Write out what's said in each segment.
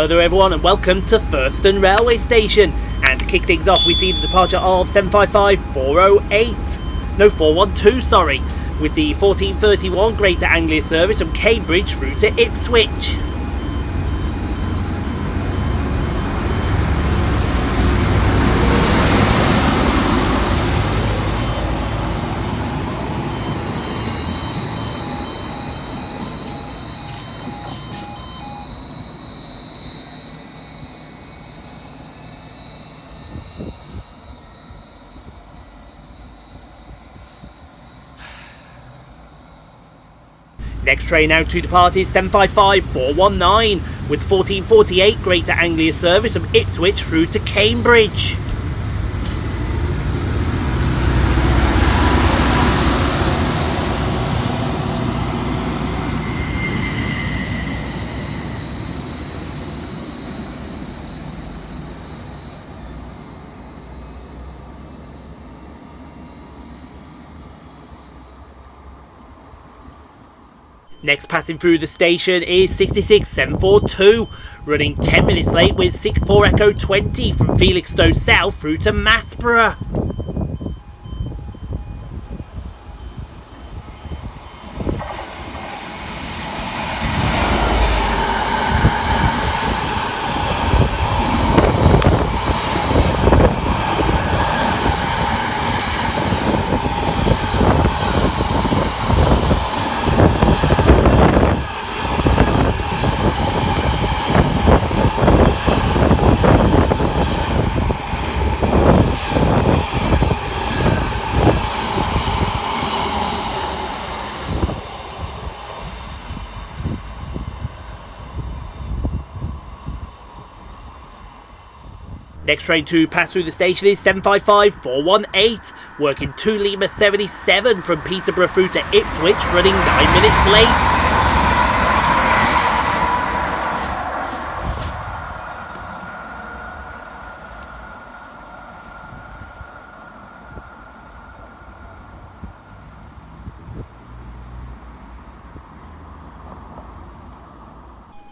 Hello there everyone and welcome to Thurston railway station, and to kick things off we see the departure of 412 sorry, with the 1431 Greater Anglia service from Cambridge through to Ipswich. Next train out to depart is 419 with 1448 Greater Anglia service from Ipswich through to Cambridge. Next passing through the station is 66742, running 10 minutes late with 64 Echo 20 from Felixstowe South through to Maspero. Next train to pass through the station is 418, working 2 Lima 77 from Peterborough through to Ipswich, running 9 minutes late.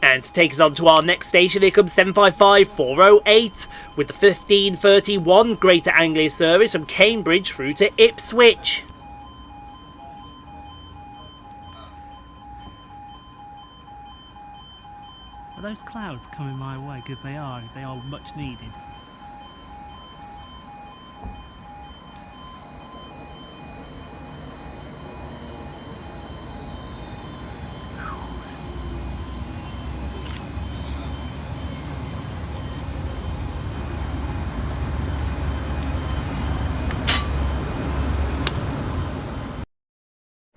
And to take us on to our next station, here comes 408 with the 1531 Greater Anglia service from Cambridge through to Ipswich. Are those clouds coming my way? Good, they are much needed.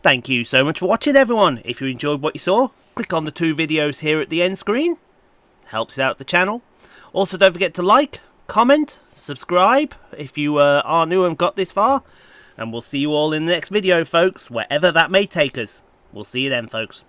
Thank you so much for watching everyone. If you enjoyed what you saw, click on the 2 videos here at the end screen. Helps out the channel. Also don't forget to like, comment, subscribe if you are new and got this far. And we'll see you all in the next video folks, wherever that may take us. We'll see you then folks.